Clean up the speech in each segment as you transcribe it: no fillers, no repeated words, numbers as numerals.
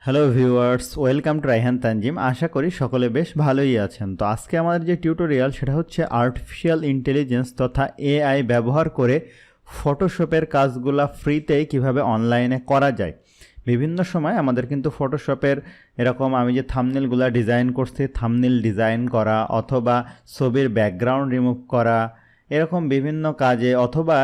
Hello viewers, welcome to Raihan Tanjim. আশা করি সকলে বেশ ভালোই আছেন। তো আজকে আমাদের যে টিউটোরিয়াল সেটা হচ্ছে আর্টিফিশিয়াল ইন্টেলিজেন্স তথা এআই ব্যবহার করে ফটোশপের কাজগুলা ফ্রিতেই কিভাবে অনলাইনে করা যায়। বিভিন্ন সময় আমাদের কিন্তু ফটোশপের এরকম আমি যে থাম্বনেলগুলা ডিজাইন করছি, থাম্বনেল ডিজাইন করা অথবা ছবির ব্যাকগ্রাউন্ড রিমুভ করা, এরকম বিভিন্ন কাজে অথবা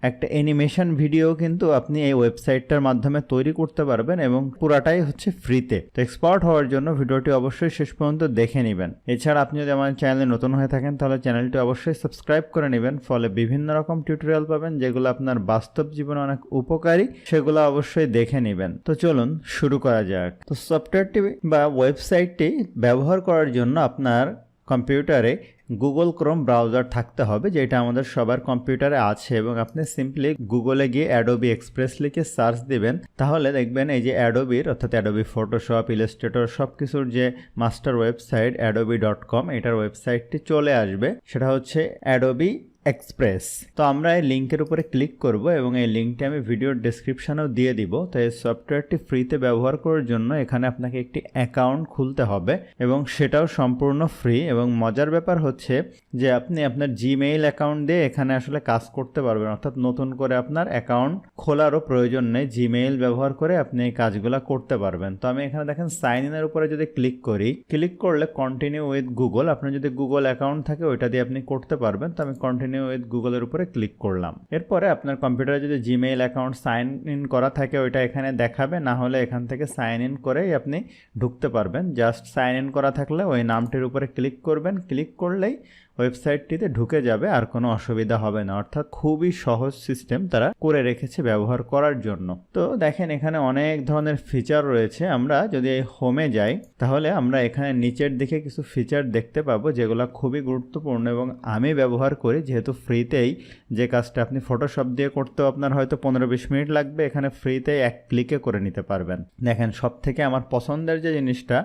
একটা অ্যানিমেশন ভিডিও কিন্তু আপনি এই ওয়েবসাইটটার মাধ্যমে তৈরি করতে পারবেন এবং পুরাটাই হচ্ছে ফ্রিতে। তো এক্সপার্ট হওয়ার জন্য ভিডিওটি অবশ্যই শেষ পর্যন্ত দেখে নেবেন। এছাড়া আপনি যদি আমার চ্যানেলে নতুন হয়ে থাকেন তাহলে চ্যানেলটি অবশ্যই সাবস্ক্রাইব করে নেবেন, ফলে বিভিন্ন রকম টিউটোরিয়াল পাবেন যেগুলো আপনার বাস্তব জীবনে অনেক উপকারী, সেগুলো অবশ্যই দেখে নেবেন। তো চলুন শুরু করা যাক। তো সফটওয়্যারটি বা ওয়েবসাইটটি ব্যবহার করার জন্য আপনার কম্পিউটারে গুগল ক্রোম ব্রাউজার থাকতে হবে, যেটা আমাদের সবার কম্পিউটারে আছে, এবং আপনি সিম্পলি গুগলে গিয়ে অ্যাডোবি এক্সপ্রেস লিখে সার্চ দিবেন। তাহলে দেখবেন এই যে অ্যাডোবির অর্থাৎ অ্যাডোবি ফটোশপ, ইলাস্ট্রেটর সব কিছুর যে মাস্টার ওয়েবসাইট adobe.com, এটার ওয়েবসাইটটি চলে আসবে। সেটা হচ্ছে অ্যাডোবি এক্সপ্রেস। তো আমরা এই লিঙ্কের উপরে ক্লিক করব এবং এই লিঙ্কটি আমি ভিডিওর ডেসক্রিপশনেও দিয়ে দিব। তো এই সফটওয়্যারটি ফ্রিতে ব্যবহার করার জন্য এখানে আপনাকে একটি অ্যাকাউন্ট খুলতে হবে এবং সেটাও সম্পূর্ণ ফ্রি। এবং মজার ব্যাপার হচ্ছে যে আপনি আপনার জিমেইল অ্যাকাউন্ট দিয়ে এখানে আসলে কাজ করতে পারবেন, অর্থাৎ নতুন করে আপনার অ্যাকাউন্ট খোলারও প্রয়োজন নেই। জিমেইল ব্যবহার করে আপনি এই কাজগুলো করতে পারবেন। তো আমি এখানে দেখেন সাইন ইনের উপরে যদি ক্লিক করি, ক্লিক করলে কন্টিনিউ উইথ গুগল, আপনার যদি গুগল অ্যাকাউন্ট থাকে ওইটা দিয়ে আপনি করতে পারবেন। তো আমি কন্টিনিউ উইথ গুগলের উপরে ক্লিক করলাম। এরপরে আপনার কম্পিউটারে যদি জিমেইল অ্যাকাউন্ট সাইন ইন করা থাকে ওইটা এখানে দেখাবে, না হলে এখান থেকে সাইন ইন করেই আপনি ঢুকতে পারবেন। জাস্ট সাইন ইন করা থাকলে ওই নামটির উপরে ক্লিক করবেন, ক্লিক করলেই ওয়েবসাইটটিতে ঢুকে যাবে, আর কোনো অসুবিধা হবে না। অর্থাৎ খুবই সহজ সিস্টেম তারা করে রেখেছে ব্যবহার করার জন্য। তো দেখেন এখানে অনেক ধরনের ফিচার রয়েছে। আমরা যদি এই হোমে যাই তাহলে আমরা এখানে নিচের দিকে কিছু ফিচার দেখতে পাবো যেগুলো খুবই গুরুত্বপূর্ণ এবং আমি ব্যবহার করি, যেহেতু ফ্রিতেই যে কাজটা আপনি ফটোশপ দিয়ে করতেও আপনার হয়তো 15-20 মিনিট লাগবে, এখানে ফ্রিতেই এক ক্লিকে করে নিতে পারবেন। দেখেন সব থেকে আমার পছন্দের যে জিনিসটা,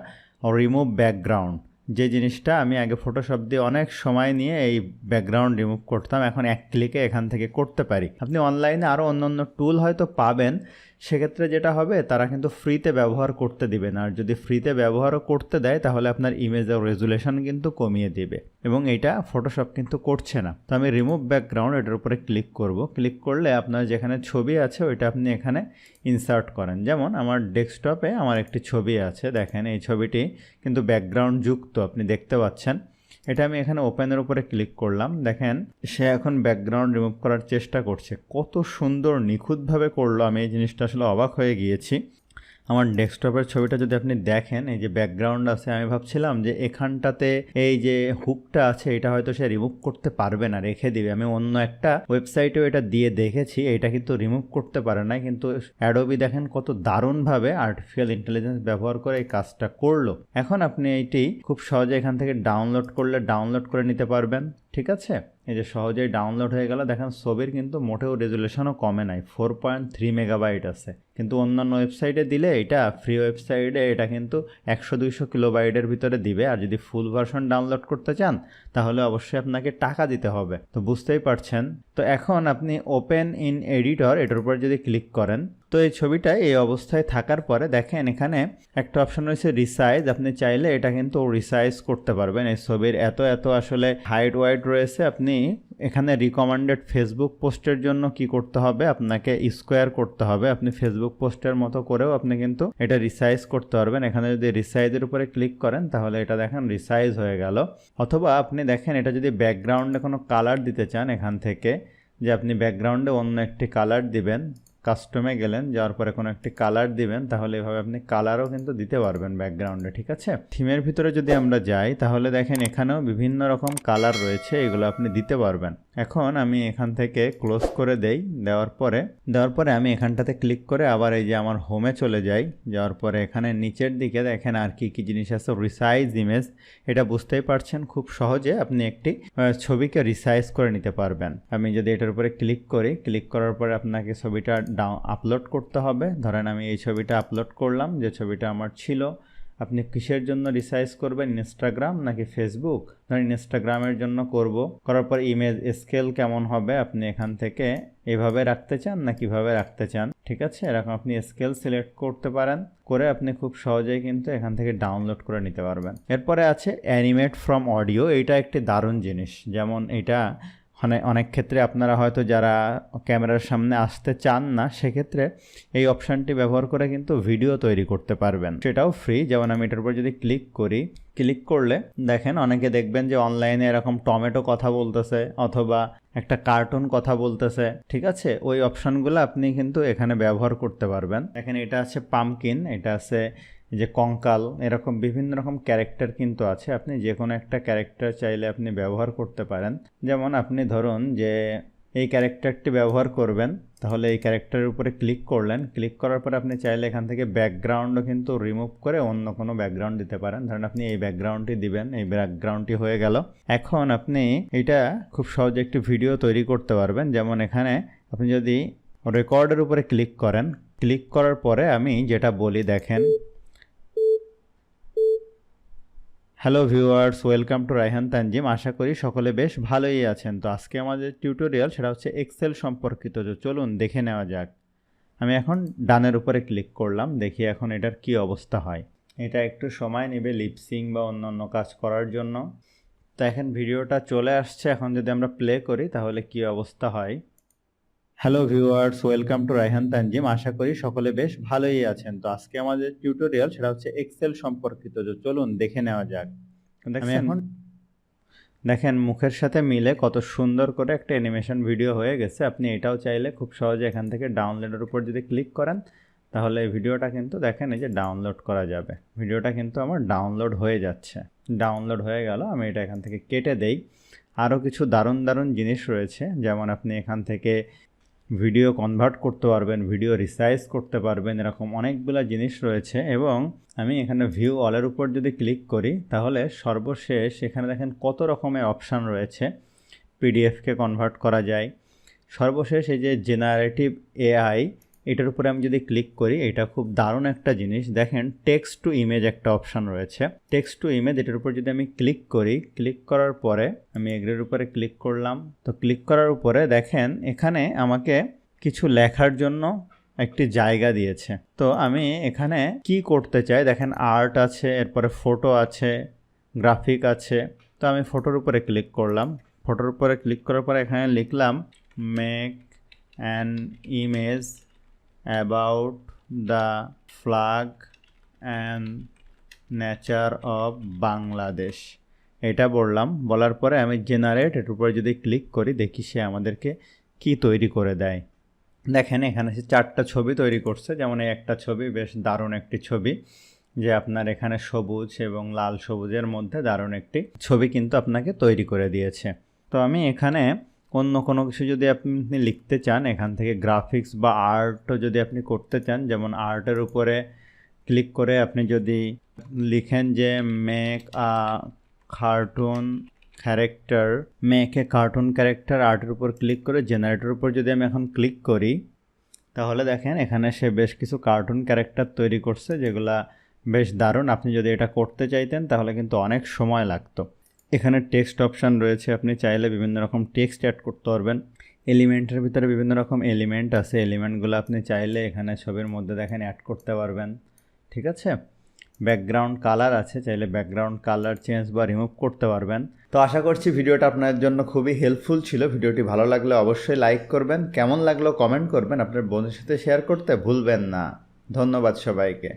রিমুভ ব্যাকগ্রাউন্ড, যে জিনিসটা আমি আগে ফটোশপ দিয়ে অনেক সময় নিয়ে এই ব্যাকগ্রাউন্ড রিমুভ করতাম, এখন এক ক্লিকে এখান থেকে করতে পারি। আপনি অনলাইনে আরও অন্য টুল হয়তো পাবেন, সেক্ষেত্রে যেটা হবে তারা কিন্তু ফ্রিতে ব্যবহার করতে দিবে না। আর যদি ফ্রিতে ব্যবহারও করতে দেয় তাহলে আপনার ইমেজের রেজুলেশন কিন্তু কমিয়ে দিবে, এবং এইটা ফটোশপ কিন্তু করছে না। তো আমি রিমুভ ব্যাকগ্রাউন্ড এটার উপরে ক্লিক করব। ক্লিক করলে আপনার যেখানে ছবি আছে ওইটা আপনি এখানে ইনসার্ট করেন। যেমন আমার ডেস্কটপে আমার একটি ছবি আছে, দেখেন এই ছবিটি কিন্তু ব্যাকগ্রাউন্ড যুক্ত, আপনি দেখতে পাচ্ছেন। এটা আমি এখানে ওপেনের উপরে ক্লিক করলাম। দেখেন সে এখন ব্যাকগ্রাউন্ড রিমুভ করার চেষ্টা করছে। কত সুন্দর নিখুঁতভাবে করলো, আমি এই জিনিসটা আসলে অবাক হয়ে গিয়েছি। আমার ডেস্কটপের ছবিটা যদি আপনি দেখেন, এই যে ব্যাকগ্রাউন্ড আছে, আমি ভাবছিলাম যে এখানটাতে এই যে হুকটা আছে এটা হয়তো সে রিমুভ করতে পারবে না, রেখে দিবে। আমি অন্য একটা ওয়েবসাইটেও এটা দিয়ে দেখেছি, এটা কিন্তু রিমুভ করতে পারে না। কিন্তু অ্যাডোবি দেখেন কত দারুণভাবে আর্টিফিশিয়াল ইন্টেলিজেন্স ব্যবহার করে এই কাজটা করলো। এখন আপনি এইটি খুব সহজে এখান থেকে ডাউনলোড করলে ডাউনলোড করে নিতে পারবেন। ঠিক আছে, এই যে সহজেই ডাউনলোড হয়ে গেল। দেখেন ছবির কিন্তু মোটেও রেজুলেশনও কমে নাই, 4.3 মেগাবাইট আছে। কিন্তু অন্যান্য ওয়েবসাইটে দিলে, এটা ফ্রি ওয়েবসাইটে এটা কিন্তু 100-200 কিলোবাইটের ভিতরে দিবে। আর যদি ফুল ভার্সন ডাউনলোড করতে চান তাহলে অবশ্যই আপনাকে টাকা দিতে হবে। তো বুঝতেই পারছেন। তো এখন আপনি ওপেন ইন এডিটর এটার উপর যদি ক্লিক করেন, তো এই ছবিটা এই অবস্থায় থাকার পরে দেখেন এখানে একটা অপশন রয়েছে রিসাইজ। আপনি চাইলে এটা কিন্তু রিসাইজ করতে পারবেন। এই ছবির এত আসলে হাইট ওয়াইড রয়েছে। আপনি এখানে রিকমেন্ডেড ফেসবুক পোস্টের জন্য কি করতে হবে, আপনাকে স্কোয়ার করতে হবে। আপনি ফেসবুক পোস্টের মতো করেও আপনি কিন্তু এটা রিসাইজ করতে পারবেন। এখানে যদি রিসাইজের উপরে ক্লিক করেন তাহলে এটা দেখেন রিসাইজ হয়ে গেল। অথবা আপনি দেখেন এটা যদি ব্যাকগ্রাউন্ডে কোনো কালার দিতে চান, এখান থেকে যে আপনি ব্যাকগ্রাউন্ডে অন্য একটি কালার দিবেন, কাস্টমে গেলেন, যাওয়ার পরে কোনো একটি কালার দিবেন, তাহলে এভাবে আপনি কালারও কিন্তু দিতে পারবেন ব্যাকগ্রাউন্ডে। ঠিক আছে, থিমের ভিতরে যদি আমরা যাই তাহলে দেখেন এখানেও বিভিন্ন রকম কালার রয়েছে, এগুলো আপনি দিতে পারবেন। এখন আমি এখান থেকে ক্লোজ করে দেই। দেওয়ার পরে আমি এখানটাতে ক্লিক করে আবার এই যে আমার হোমে চলে যাই। যাওয়ার পরে এখানে নিচের দিকে দেখেন আর কি জিনিস আছে, রিসাইজ ইমেজ। এটা বুঝতেই পারছেন, খুব সহজে আপনি একটি ছবিকে রিসাইজ করে নিতে পারবেন। আমি যদি এটার উপরে ক্লিক করি, ক্লিক করার পরে আপনাকে ছবিটা আপলোড করতে হবে। ধরেন আমি এই ছবিটা আপলোড করলাম, যে ছবিটা আমার ছিল। আপনি কিসের জন্য রিসাইজ করবেন, ইনস্টাগ্রাম নাকি ফেসবুক? ধরেন ইনস্টাগ্রামের জন্য করার পর ইমেজ স্কেল কেমন হবে আপনি এখান থেকে এভাবে রাখতে চান না কিভাবে রাখতে চান, ঠিক আছে? এরকম আপনি স্কেল সিলেক্ট করতে পারেন, করে আপনি খুব সহজেই কিন্তু এখান থেকে ডাউনলোড করে নিতে পারবেন। এরপরে আছে অ্যানিমেট ফ্রম অডিও। এইটা একটি দারুণ জিনিস। যেমন এটা অনেক ক্ষেত্রে আপনারা হয়তো যারা ক্যামেরার সামনে আসতে চান না, সেক্ষেত্রে এই অপশানটি ব্যবহার করে কিন্তু ভিডিও তৈরি করতে পারবেন, সেটাও ফ্রি। যেমন আমি এটার উপর যদি ক্লিক করলে দেখেন অনেকে দেখবেন যে অনলাইনে এরকম টমেটো কথা বলতেছে অথবা একটা কার্টুন কথা বলতেছে, ঠিক আছে? ওই অপশানগুলো আপনি কিন্তু এখানে ব্যবহার করতে পারবেন। দেখেন এটা আছে পামকিন, এটা আছে যে কঙ্কাল, এরকম বিভিন্ন রকম ক্যারেক্টার কিন্তু আছে। আপনি যে কোনো একটা ক্যারেক্টার চাইলে আপনি ব্যবহার করতে পারেন। যেমন আপনি ধরুন যে এই ক্যারেক্টারটি ব্যবহার করবেন, তাহলে এই ক্যারেক্টারের উপরে ক্লিক করলেন, ক্লিক করার পরে আপনি চাইলে এখান থেকে ব্যাকগ্রাউন্ডও কিন্তু রিমুভ করে অন্য কোনো ব্যাকগ্রাউন্ড দিতে পারেন। ধরেন আপনি এই ব্যাকগ্রাউন্ডটি দিবেন, এই ব্যাকগ্রাউন্ডটি হয়ে গেল। এখন আপনি এটা খুব সহজে একটি ভিডিও তৈরি করতে পারবেন। যেমন এখানে আপনি যদি রেকর্ডের উপরে ক্লিক করেন, ক্লিক করার পরে আমি যেটা বলি দেখেন, hello viewers, welcome to Raihan Tanjim. আশা করি সকলে বেশ ভালোই আছেন। তো আজকে আমাদের টিউটোরিয়াল সেটা হচ্ছে এক্সেল সম্পর্কিত। তো চলুন দেখে নেওয়া যাক। আমি এখন ডানের উপরে ক্লিক করলাম, দেখি এখন এটার কি অবস্থা হয়। এটা একটু সময় নেবে লিপসিং বা অন্য কাজ করার জন্য। তো এখন ভিডিওটা চলে আসছে। এখন যদি আমরা প্লে করি তাহলে কি অবস্থা হয়। Hello viewers, welcome to Raihan Tanjim. আশা করি সকলে বেশ ভালোই আছেন। তো আজকে আমাদের টিউটোরিয়াল সেটা হচ্ছে এক্সেল সম্পর্কিত। তো চলুন দেখে নেওয়া যাক। আমি এখন দেখেন মুখের সাথে মিলে কত সুন্দর করে একটা অ্যানিমেশন ভিডিও হয়ে গেছে। আপনি এটাও চাইলে খুব সহজে এখান থেকে ডাউনলোডের উপর যদি ক্লিক করেন তাহলে এই ভিডিওটা কিন্তু দেখেন এই যে ডাউনলোড করা যাবে। ভিডিওটা কিন্তু আমার ডাউনলোড হয়ে যাচ্ছে, ডাউনলোড হয়ে গেল। আমি এটা এখান থেকে কেটে দেই। আরও কিছু দারুণ জিনিস রয়েছে, যেমন আপনি এখান থেকে ভিডিও কনভার্ট করতে পারবেন, ভিডিও রিসাইজ করতে পারবেন, এরকম অনেকগুলো জিনিস রয়েছে। এবং আমি এখানে ভিউ অলের উপর যদি ক্লিক করি তাহলে সর্বশেষ এখানে দেখেন কত রকমের অপশান রয়েছে। পিডিএফকে কনভার্ট করা যায়। সর্বশেষ এই যে জেনারেটিভ এআই, এটার উপরে আমি যদি ক্লিক করি, এটা খুব দারুণ একটা জিনিস। দেখেন টেক্সট টু ইমেজ একটা অপশান রয়েছে, টেক্সট টু ইমেজ। এটার উপর যদি আমি ক্লিক করি, ক্লিক করার পরে আমি এগ্রির উপরে ক্লিক করলাম। তো ক্লিক করার উপরে দেখেন এখানে আমাকে কিছু লেখার জন্য একটি জায়গা দিয়েছে। তো আমি এখানে কি করতে চাই দেখেন, আর্ট আছে, এরপরে ফটো আছে, গ্রাফিক আছে। তো আমি ফটোর উপরে ক্লিক করলাম। ফটোর উপরে ক্লিক করার পরে এখানে লিখলাম make an image about the flag and nature of Bangladesh, এটা বললাম। বলার পরে আমি জেনারেট এর উপরে যদি ক্লিক করি, দেখি সে আমাদেরকে কি তৈরি করে দেয়। দেখেন এখানে সে 4টা ছবি তৈরি করছে। যেমন এই একটা ছবি বেশ দারুণ একটি ছবি, যে আপনার এখানে সবুজ এবং লাল সবুজের মধ্যে দারুণ একটি ছবি কিন্তু আপনাকে তৈরি করে দিয়েছে। তো আমি এখানে অন্য কোনো কিছু যদি আপনি লিখতে চান, এখান থেকে গ্রাফিক্স বা আর্টও যদি আপনি করতে চান, যেমন আর্টের উপরে ক্লিক করে আপনি যদি লিখেন যে make a cartoon character, make a cartoon character, আর্টের উপর ক্লিক করে জেনারেটর উপর যদি আমি এখন ক্লিক করি, তাহলে দেখেন এখানে সে বেশ কিছু কার্টুন ক্যারেক্টার তৈরি করছে, যেগুলা বেশ দারুণ। আপনি যদি এটা করতে চাইতেন তাহলে কিন্তু অনেক সময় লাগতো। এখানে টেক্সট অপশান রয়েছে, আপনি চাইলে বিভিন্ন রকম টেক্সট অ্যাড করতে পারবেন। এলিমেন্টের ভিতরে বিভিন্ন রকম এলিমেন্ট আছে, এলিমেন্টগুলো আপনি চাইলে এখানে ছবির মধ্যে দেখেন অ্যাড করতে পারবেন, ঠিক আছে? ব্যাকগ্রাউন্ড কালার আছে, চাইলে ব্যাকগ্রাউন্ড কালার চেঞ্জ বা রিমুভ করতে পারবেন। তো আশা করছি ভিডিওটা আপনার জন্য খুবই হেল্পফুল ছিল। ভিডিওটি ভালো লাগলে অবশ্যই লাইক করবেন, কেমন লাগলো কমেন্ট করবেন, আপনার বন্ধুদের সাথে শেয়ার করতে ভুলবেন না। ধন্যবাদ সবাইকে।